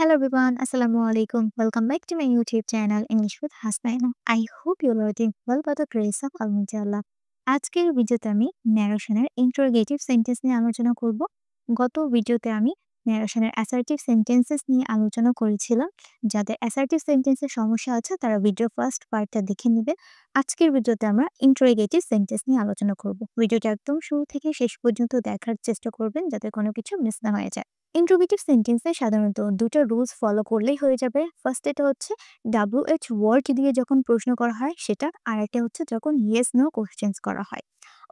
Hello everyone, Assalamu alaikum. Welcome back to my YouTube channel English with Hasnaina. I hope you're all doing well by the grace of Almighty Allah. আজকের ভিডিওতে আমি ন্যারেশনের interrogative sentence নিয়ে আলোচনা করব। গত ভিডিওতে আমি ন্যারেশনের অ্যাসার্টিভ সেন্টেন্সেস নিয়ে আলোচনা করেছিলাম। যাদের অ্যাসার্টিভ সেন্টেন্সের সমস্যা আছে তারা ভিডিও ফার্স্ট পার্টটা দেখে নেবে। আজকের ভিডিওতে আমরা ইন্টারোগেটিভ সেন্টেন্স নিয়ে আলোচনা করব। ভিডিওটা একদম শুরু থেকে শেষ পর্যন্ত দেখার চেষ্টা করবেন যাতে কোনো কিছু মিস না হয়ে যায়। ইন্ট্রোগেটিভ সেন্টেন্সে সাধারণত দুটো রুলস ফলো করলেই হয়ে যাবে। ফার্স্ট এটা হচ্ছে WH ওয়ার্ড দিয়ে যখন প্রশ্ন করা হয় সেটা, আর একটা হচ্ছে যখন ইয়েস নো কোশ্চেন্স করা হয়।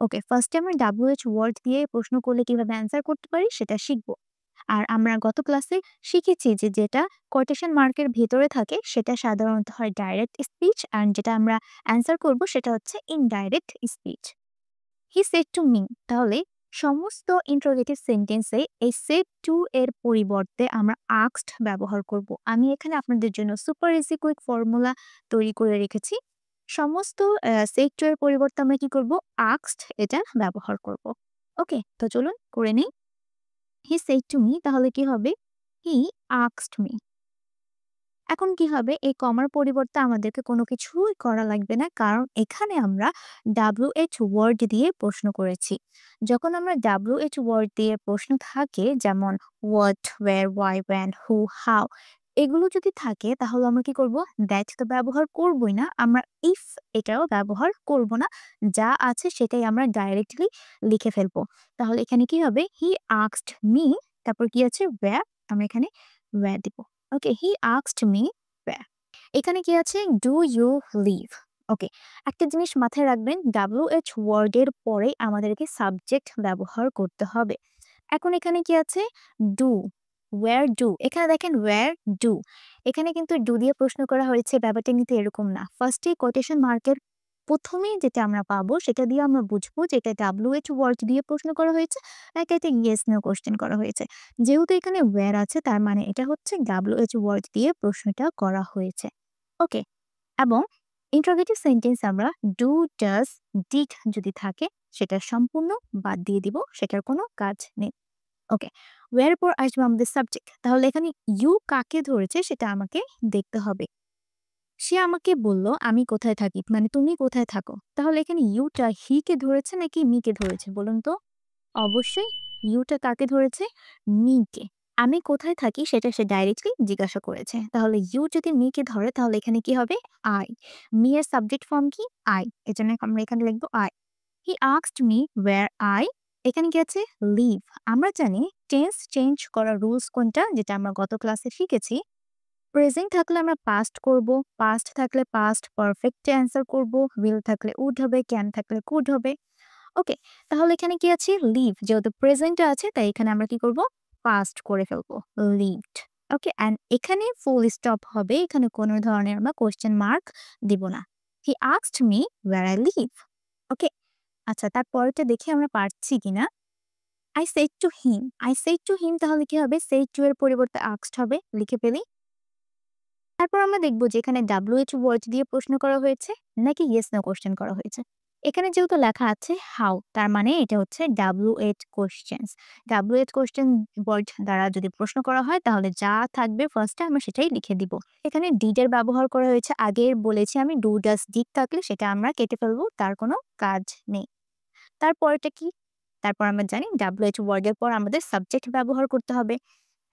ওকে, ফার্স্টে আমরা WH ওয়ার্ড দিয়ে প্রশ্ন করলে কিভাবে অ্যান্সার করতে পারি সেটা শিখবো। আর আমরা গত ক্লাসে শিখেছি যে যেটা কোটেশন মার্কের ভেতরে থাকে সেটা সাধারণত হয় ডাইরেক্ট স্পিচ, আর যেটা আমরা অ্যান্সার করব সেটা হচ্ছে indirect speech. He said to me, তাহলে সমস্ত ইন্টারোগেটিভ সেন্টেন্সে এই সেড টু এর পরিবর্তে আমরা আস্কড ব্যবহার করব। আমি এখানে আপনাদের জন্য সুপার ইজি কুইক ফর্মুলা তৈরি করে রেখেছি। সমস্ত সেড টু এর পরিবর্তে আমরা কি করব, আস্কড এটা ব্যবহার করব। ওকে, তো চলুন করে নেই। হি সেড টু মি, তাহলে কি হবে, হি আস্কড মি। এখন কি হবে, এই কমার পরিবর্তে আমাদেরকে কোনো কিছুই করা লাগবে না, কারণ এখানে আমরা WH ওয়ার্ড দিয়ে প্রশ্ন করেছি। যখন আমরা WH ওয়ার্ড দিয়ে প্রশ্ন থাকে, যেমন what, where, why, when, who, how, এগুলো যদি থাকে তাহলে আমরা কি করব, দ্যাট তো ব্যবহার করবই না, আমরা ইফ এটাও ব্যবহার করব না। যা আছে সেটাই আমরা ডাইরেক্টলি লিখে ফেলবো। তাহলে এখানে কি হবে, হি আস্কড মি, তারপর কি আছে, ওয়্যার, আমরা এখানে ওয়্যার দিব। ওকে, হি আস্কড মি ওয়্যার। এখানে কি আছে, ডু ইউ লিভ। ওকে, একটা জিনিস মাথায় রাখবেন, WH ওয়ার্ডের পরে আমাদেরকে সাবজেক্ট ব্যবহার করতে হবে। এখন এখানে কি আছে, ডু, ওয়্যার ডু, এখানে দেখেন ওয়্যার ডু, এখানে কিন্তু ডু দিয়ে প্রশ্ন করা হয়েছে, ব্যাপারটা কিন্তু এরকম না। ফার্স্টে কোটেশন মার্কের প্রথমেই যেটা আমরা পাবো সেটা দিয়ে আমরা বুঝবো যে এটা WH ওয়ার্ড দিয়ে প্রশ্ন করা হয়েছে নাকি এটা ইয়েস নো কোশ্চেন করা হয়েছে। যেহেতু এখানে ওয়্যার আছে তার মানে এটা হচ্ছে WH ওয়ার্ড দিয়ে প্রশ্নটা করা হয়েছে। ওকে, এবং ইন্টারোগেটিভ সেন্টেন্স আমরা ডু, ডাজ, ডিড যদি থাকে সেটা সম্পূর্ণ বাদ দিয়ে দিব, সেটার কোনো কাজ নেই। ওকে, ওয়্যার পর আসবে আমাদের সাবজেক্ট। তাহলে এখানে ইউ কাকে ধরেছে সেটা আমাকে দেখতে হবে। সে আমাকে বলল আমি কোথায় থাকি, মানে তুমি কোথায় থাকো। তাহলে এখানে ইউটা হি কে ধরেছে নাকি মি কে ধরেছে বলুন তো? অবশ্যই ইউটা কাকে ধরেছে, মি কে। আমি কোথায় থাকি সেটা সে ডাইরেক্টলি জিজ্ঞাসা করেছে। তাহলে ইউ যদি মি কে ধরে তাহলে এখানে কি হবে, আই। মি এর সাবজেক্ট ফর্ম কি, আই, এজন্য আমরা এখানে লিখবো I. He asked me where I, এখানে কি আছে, লিভ। আমরা জানি টেন্স চেঞ্জ করার রুলস কোনটা, যেটা আমরা গত ক্লাসে শিখেছি। প্রেজেন্ট থাকলে আমরা পাস্ট করব, পাস্ট থাকলে পাস্ট পারফেক্টে অ্যান্সার করব, উইল থাকলে উড হবে, ক্যান থাকলে কুড হবে। ওকে, তাহলে এখানে কি আছে, লিভ, যেহেতু প্রেজেন্টে আছে তাই এখানে আমরা কি করব, পাস্ট করে ফেলবো, লিভড। ওকে, অ্যান্ড এখানে ফুল স্টপ হবে, এখানে কোনো ধরনের আমরা কোশ্চেন মার্ক দিব না। He asked me where I live. Okay, আচ্ছা, তারপরটা দেখি আমরা পারছি কিনা। I said to him, I said to him, তাহলে কি হবে, সেড টু এর পরিবর্তে আস্কড হবে, লিখে ফেলি। তারপর আমরা দেখব যে এখানে WH ওয়ার্ড দিয়ে প্রশ্ন করা হয়েছে নাকি ইয়েস নো কোশ্চেন করা হয়েছে। এখানে যেহেতু লেখা আছে হাউ, তার মানে এটা হচ্ছে WH questions. WH question word দ্বারা যদি প্রশ্ন করা হয় তাহলে যা থাকবে ফার্স্টে আমরা সেটাই লিখে দিব। এখানে ডিড এর ব্যবহার করা হয়েছে, আগে বলেছি আমি, ডু, ডাজ, ডিড থাকলে সেটা আমরা কেটে ফেলবো, তার কোনো কাজ নেই। তারপরটা কি, তারপর আমরা জানি WH ওয়ার্ডের পর আমাদের সাবজেক্ট ব্যবহার করতে হবে।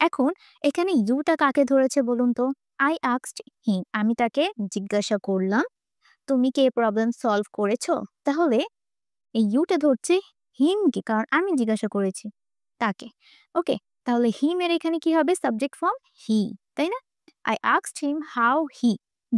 এখন এখানে ইউটা কাকে ধরেছে বলুন তো? আই আস্কড হিম, আমি তাকে জিজ্ঞাসা করলাম তুমি কি এই প্রবলেম সলভ করেছো। তাহলে এই ইউটা ধরছে হিম কে, কারণ আমি জিজ্ঞাসা করেছি তাকে। ওকে, তাহলে হিম এর এখানে কি হবে, সাবজেক্ট ফর্ম হি, তাই না? I asked him how he.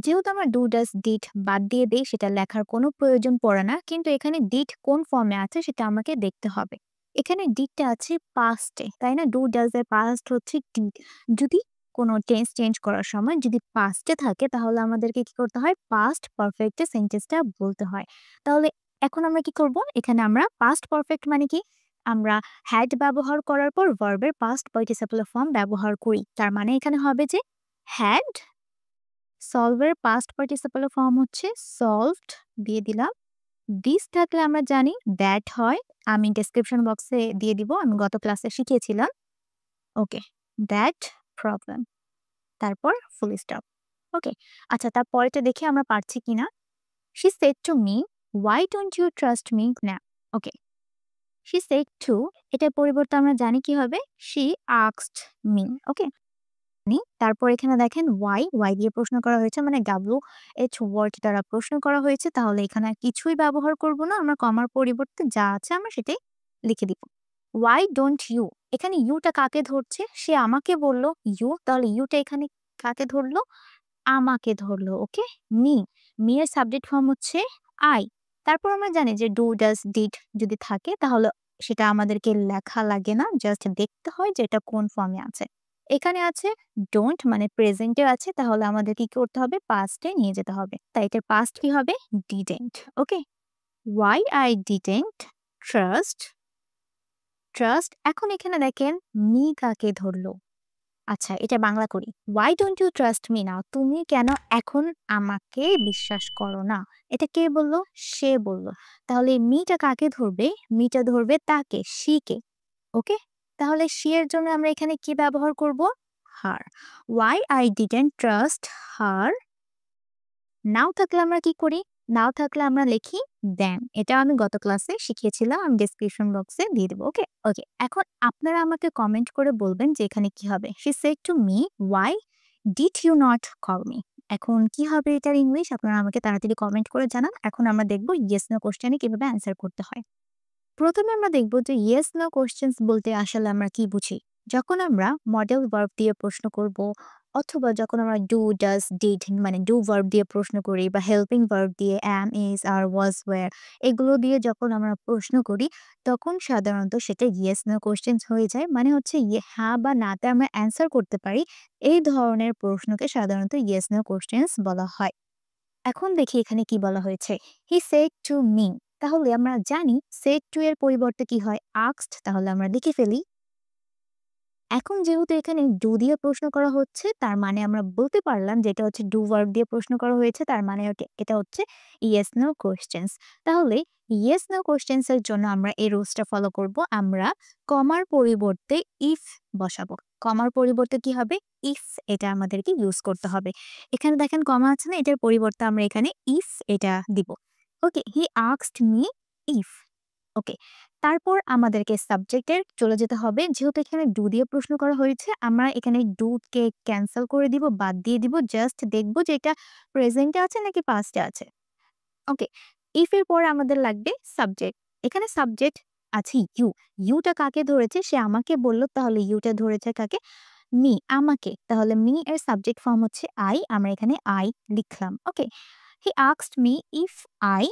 যেহেতু আমরা ডু, ডাজ, ডিড বাদ দিয়ে দেই সেটা লেখার কোনো প্রয়োজন পড়ে না, কিন্তু এখানে ডিড কোন ফর্মে আছে সেটা আমাকে দেখতে হবে। এখানে ডিডটা আছে পাস্টে, তাই না? ডু, ডাজ এর পাস্ট হচ্ছে ডিড। যদি কোনো টেন্স চেঞ্জ করার সময় যদি পাস্টে থাকে তাহলে আমাদেরকে কি করতে হয়, পাস্ট পারফেক্টে সেন্টেন্সটা বলতে হয়। তাহলে এখন আমরা কি করব, এখানে আমরা পাস্ট পারফেক্ট মানে কি, আমরা হ্যাড ব্যবহার করার পর ভার্বের পাস্ট পার্টিসিপল ফর্ম ব্যবহার করি। তার মানে এখানে হবে যে হ্যাড, সলভের পাস্ট পার্টিসিপল ফর্ম হচ্ছে সলভড, দিয়ে দিলাম। দিস থাকলে আমরা জানি দ্যাট হয়, আমি ডেসক্রিপশন বক্সে দিয়ে দিব, আমি গত ক্লাসে শিখিয়েছিলাম। ওকে, দ্যাট প্রবলেম। তারপর ফুল স্টপ। ওকে, আচ্ছা তারপরেটা দেখি আমরা পারছি কিনা। She said to me, "Why don't you trust me now?" Okay, she said to এটার পরিবর্তে আমরা জানি কি হবে? She asked me. ওকে, তারপর এখানে দেখেন ওয়াই দিয়ে প্রশ্ন করা হয়েছে মানে WH ওয়ার্ড দ্বারা প্রশ্ন করা হয়েছে, তাহলে এখানে আর কিছুই ব্যবহার করব না, আমরা কমার পরিবর্তে যা আছে আমরা সেটাই লিখে দিব। ওয়াই ডোন্ট ইউ, এখানে ইউটা কাকে ধরছে? সে আমাকে বলল ইউ, তাহলে ইউটা এখানে কাকে ধরলো? আমাকে ধরলো। ওকে, মি, মি এর সাবজেক্ট ফর্ম হচ্ছে আই। তারপর আমরা জানি যে ডু ডাজ ডিড যদি থাকে তাহলে সেটা আমাদেরকে লেখা লাগে না, জাস্ট দেখতে হয় যে এটা কোন ফর্মে আছে। এখানে আছে ডোন্ট মানে প্রেজেন্টে আছে, তাহলে আমাদের কি করতে হবে? পাস্টে নিয়ে যেতে হবে। তাই এটার পাস্ট কি হবে? Didn't. Okay, why I didn't trust, trust. এখন এখানে দেখেন মি কাকে ধরলো? আচ্ছা, এটা বাংলা করি। Why don't you trust me now? তুমি কেন এখন আমাকে বিশ্বাস করো না? এটা কে বলল? সে বলল। তাহলে মিটা কাকে ধরবে? মিটা ধরবে তাকে, she কে। ওকে? তাহলে she এর জন্য আমরা এখানে কি ব্যবহার করব? her. Why I didn't trust her. নাও থাকলে আমরা কি করি? নাও থাকলে আমরা লিখি দেন। এটা আমি গত ক্লাসে শিখিয়েছিলাম, আমি ডেসক্রিপশন বক্সে দিয়ে দেব। ওকে? ওকে। এখন আপনারা আমাকে কমেন্ট করে বলবেন যে এখানে কি হবে? She said to me, "Why did you not call me?" এখন কি হবে এটার ইংলিশ? আপনারা আমাকে তাড়াতাড়ি কমেন্ট করে জানান। এখন আমরা দেখব ইয়েস নো কোশ্চেনে কিভাবে অ্যান্সার করতে হয়। প্রথমে আমরা দেখব যে ইয়েস নো কোশ্চেনস বলতে আসলে আমরা কি বুঝি। যখন আমরা মডেল ভার্ব দিয়ে প্রশ্ন করব অথবা যখন আমরা ডু ডাজ ডিড মানে ডু ভার্ব দিয়ে প্রশ্ন করি বা হেল্পিং ভার্ব দিয়ে am is R was wire এগুলো দিয়ে যখন আমরা প্রশ্ন করি তখন সাধারণত সেটা ইয়েস নো কোশ্চেনস হয়ে যায়, মানে হচ্ছে হ্যাঁ বা নাতে আমরা অ্যান্সার করতে পারি। এই ধরনের প্রশ্নকে সাধারণত ইয়েস নো কোশ্চেনস বলা হয়। এখন দেখি এখানে কি বলা হয়েছে। হি সেড টু মি, তাহলে আমরা জানি সেড টু এর পরিবর্তে কি হয়? আস্কড, তাহলে আমরা লিখে ফেলি। এখন যেহেতু এখানে ডু দিয়ে প্রশ্ন করা হচ্ছে তার মানে আমরা বলতে পারলাম যে এটা হচ্ছে ডু ভার্ব দিয়ে প্রশ্ন করা হয়েছে, তার মানে এটা হচ্ছে ইয়েস নো কোশ্চেনস। তাহলে ইয়েস নো কোশ্চেনস এর জন্য আমরা এই রুলসটা ফলো করব, আমরা কমার পরিবর্তে ইফ বসাবো। কমার পরিবর্তে কি হবে? ইফ, এটা আমাদেরকে ইউজ করতে হবে। এখানে দেখেন কমা আছে না, এটার পরিবর্তে আমরা এখানে ইফ এটা দিব। ওকে, হি আস্কড মি ইফ। ওকে, তারপর আমাদেরকে সাবজেক্টের চলে যেতে হবে। যেহেতু এখানে ডু দিয়ে প্রশ্ন করা হয়েছে, আমরা এখানে ডু কে ক্যানসেল করে দিব, বাদ দিয়ে দিব। জাস্ট দেখব যে এটা প্রেজেন্টে আছে নাকি পাস্টে আছে। ওকে, ইফ এর পরে আমাদের লাগবে সাবজেক্ট। এখানে সাবজেক্ট আছে ইউ। ইউটা কাকে ধরেছে? সে আমাকে বলল, তাহলে ইউটা ধরেছে কাকে? মি, আমাকে। তাহলে মি এর সাবজেক্ট ফর্ম হচ্ছে আই, আমরা এখানে আই লিখলাম। Okay, he asked me if I.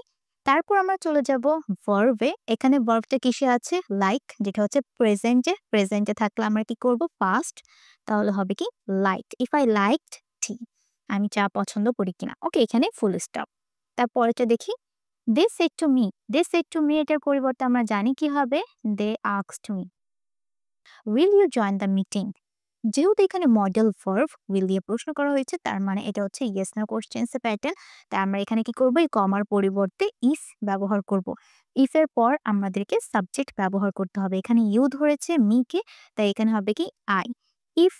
তারপর আমরা চলে যাব ভার্বে। এখানে ভার্বটা কিসে আছে? লাইক, যেটা হচ্ছে প্রেজেন্টে। প্রেজেন্টে থাকলে আমরা কি করব? পাস্ট, তাহলে হবে কি? লাইকড। ইফ আই লাইকড টি, আমি চা পছন্দ করি কিনা। ওকে, এখানে ফুল স্টপ। তারপরেরটা দেখি। They said to me, they said to me এটার পরিবর্তে আমরা জানি কি হবে? They asked me, will you join the meeting. যেহেতু এখানে মডেল ভার্ব উইল দিয়ে প্রশ্ন করা হয়েছে তার মানে এটা হচ্ছে ইয়েস নো কোশ্চেন্স এর প্যাটার্ন। তাই আমরা এখানে কি করব? এই কমার পরিবর্তে ইফ ব্যবহার করব। ইফ এর পর আমাদেরকে সাবজেক্ট ব্যবহার করতে হবে। এখানে ইউ ধরেছে মি কে, তাই এখানে হবে কি? আই। ইফ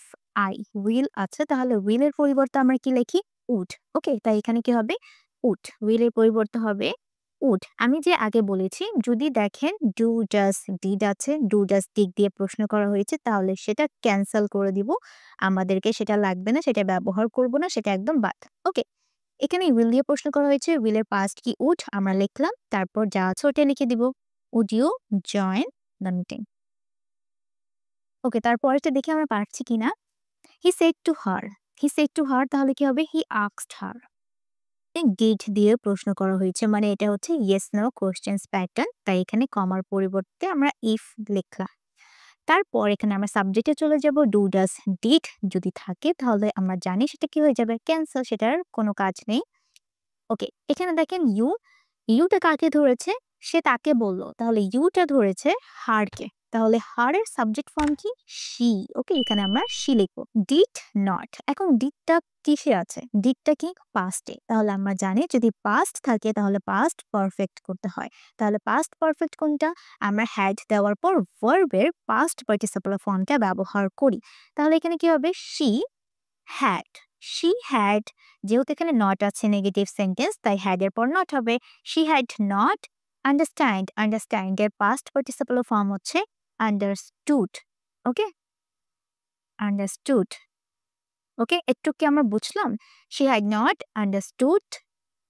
আই উইল আছে, তাহলে উইল এর পরিবর্তে আমরা কি লিখি? উড। ওকে, তাই এখানে কি হবে? উড। উইল এর পরিবর্তে হবে উড। আমি যে আগে বলেছি যদি দেখেন ডু ডাজ ডিড আছে, ডু ডাজ ডিড দিয়ে প্রশ্ন করা হয়েছে তাহলে সেটা ক্যানসেল করে দিব। আমাদেরকে সেটা লাগবে না, সেটা ব্যবহার করব না, সেটা একদম বাদ। ওকে, এখানে উইল দিয়ে প্রশ্ন করা হয়েছে, উইলের পাস্ট কি? উড, আমরা লিখলাম। তারপর যা আছে ওটা লিখে দিব। Would you join the meeting. Okay, তারপরেরটা দেখি আমরা পারছি কিনা। He said to her, he said to her, তাহলে কি হবে? He asked her. ডিড দিয়ে প্রশ্ন করা হয়েছে মানে এটা হচ্ছে ইয়েস নো কোশ্চেন্স প্যাটার্ন, তাই এখানে কমার পরিবর্তে আমরা ইফ লিখলাম। তারপর এখানে আমরা সাবজেক্টে চলে যাব। ডু ডাজ ডিড যদি থাকে তাহলে আমরা জানি সেটা কি হয়ে যাবে? ক্যান্সেল, সেটার কোনো কাজ নেই। ওকে, এখানে দেখেন ইউটা কাকে ধরেছে? সে তাকে বলল, তাহলে ইউটা ধরেছে হারকে, তাহলে হারের সাবজেক্ট ফর্ম কি? শি। ওকে, এখানে আমরা শি লিখবো। ডিড নট, এখন ডিডটা কিসে আছে? ডিডটা কি? পাস্টে, তাহলে আমরা জানি যদি পাস্ট থাকে তাহলে পাস্ট পারফেক্ট করতে হয়। তাহলে পাস্ট পারফেক্ট কোনটা? আমরা হ্যাড দেওয়ার পর ভার্বের পাস্ট পার্টিসিপল ফর্মটা ব্যবহার করি। তাহলে এখানে কি হবে? She had. শি হ্যাড, যেহেতু এখানে নট আছে নেগেটিভ সেন্টেন্স তাই হ্যাড এর পর নট হবে। She had not understand, understand এর পাস্ট পার্টিসিপল ফর্ম হচ্ছে আন্ডারস্টুড। Okay, understood. ওকে, একটু কি আমরা বুঝলাম? She had not understood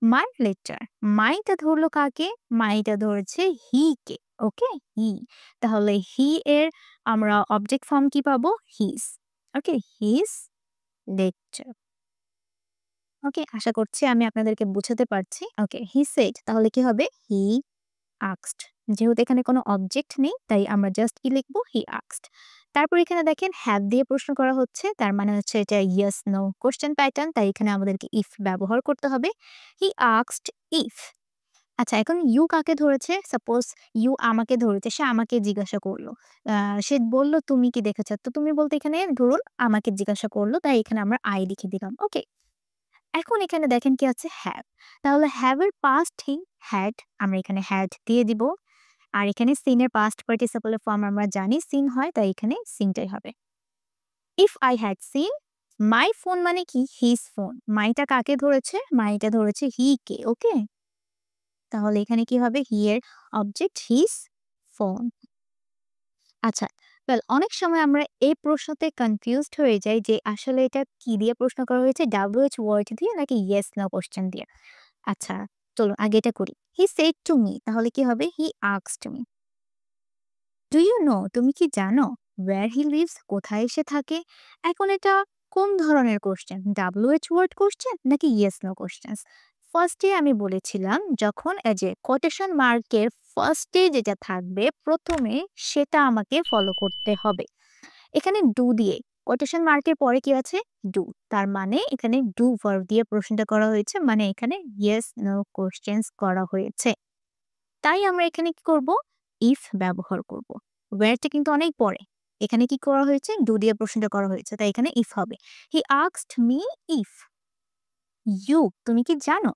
my letter. মাইটা ধরলো কাকে? মাইটা ধরেছে হি কে। ওকে, হি। তাহলে হি এর আমরা অবজেক্ট ফর্ম কি পাবো? হিজ। ওকে, হিজ লেটার। ওকে, আশা করছি আমি আপনাদেরকে বুঝাতে পারছি। ওকে, হি সেড তাহলে কি হবে? He asked. যেহেতু এখানে কোনো অবজেক্ট নেই তাই আমরা জাস্ট কি লিখবো? He asked. তারপর এখানে দেখেন হ্যাভ দিয়ে প্রশ্ন করা হচ্ছে, তার মানে হচ্ছে এটা ইয়েস নো কোশ্চেন প্যাটার্ন, তাই এখানে আমাদেরকে ইফ ব্যবহার করতে হবে। He asked if. আচ্ছা, এখন ইউ কাকে ধরেছে? সাপোজ ইউ আমাকে ধরেছে, সে আমাকে জিজ্ঞাসা করলো। সে বলল, "তুমি কি দেখেছ?" তো তুমি বলতে এখানে ধরুন আমাকে জিজ্ঞাসা করলো, তাই এখানে আমরা আই লিখে দিলাম। ওকে? এখন এখানে দেখেন কি আছে? হ্যাভ। তাহলে হ্যাভ এর পাস্ট হি হ্যাড, আমরা এখানে হ্যাড দিয়ে দিব। আর এখানে সিন এর পাস্ট পার্টিসিপল এর ফর্ম আমরা জানি সিন হয়, তাই এখানে সিনটাই হবে। If I had seen my phone মানে কি? His phone. মাইটা কাকে ধরেছে? মাইটা ধরেছে হি কে। ওকে? তাহলে এখানে কি হবে? হি এর অবজেক্ট হিজ ফোন। আচ্ছা, ওয়েল অনেক সময় আমরা এই প্রশ্নতে কনফিউজড হয়ে যাই যে আসলে এটা কি দিয়ে প্রশ্ন করা হয়েছে? WH ওয়ার্ড দিয়ে নাকি ইয়েস নো কোশ্চেন দিয়ে? আচ্ছা, চলুন আগে এটা করি। হি সেড টু মি তাহলে কি হবে? He asked me. Do you know তুমি কি জানো? ওয়্যার হি লিভস কোথায় সে থাকে? এখন এটা কোন ধরনের কোশ্চেন? WH ওয়ার্ড কোশ্চেন নাকি ইয়েস নো কোশ্চেন? ফার্স্টে আমি বলেছিলাম যখন এই যে কোটেশন মার্কের ফার্স্টে যেটা থাকবে প্রথমে সেটা আমাকে ফলো করতে হবে। এখানে ডু দিয়ে কোটেশন মার্কের পরে কি আছে? ডু। তার মানে এখানে ডু ভার্ব দিয়ে প্রশ্নটা করা হয়েছে, মানে এখানে ইয়েস নো কোশ্চেন্স করা হয়েছে। তাই আমরা এখানে কি করব? ইফ ব্যবহার করব। ওয়্যারটা কিন্তু অনেক পরে। এখানে কি করা হয়েছে? ডু দিয়ে প্রশ্নটা করা হয়েছে। তাই এখানে ইফ হবে। He asked me if you তুমি কি জানো?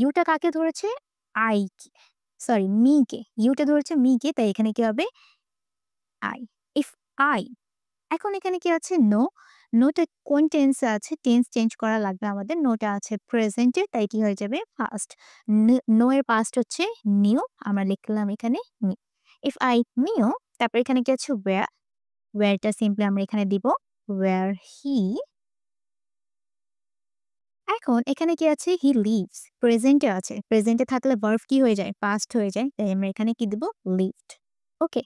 ইউটা কাকে ধরেছে? আই কে। সরি মি কে। ইউটা ধরেছে মি কে, তাই এখানে কি হবে? আই। If I. এখন এখানে কি আছে? নো। নোটা কোন টেন্সে আছে? টেন্স চেঞ্জ করা লাগবে আমাদের। নোটা আছে প্রেজেন্টে, তাই কি হয়ে যাবে? পাস্ট। নো এর পাস্ট হচ্ছে নিউ। আমরা লিখলাম এখানে নি। ইফ আই নিউ, তারপর এখানে কি আছে? ওয়্যার। ওয়্যারটা সিম্পলি আমরা এখানে দিব ওয়্যার হি। এখন এখানে কি আছে? He lives. প্রেজেন্টে আছে। প্রেজেন্টে থাকলে ভার্ব কি হয়ে যায়? পাস্ট হয়ে যায়। তাই আমরা এখানে কি দিব? লিভড। ওকে?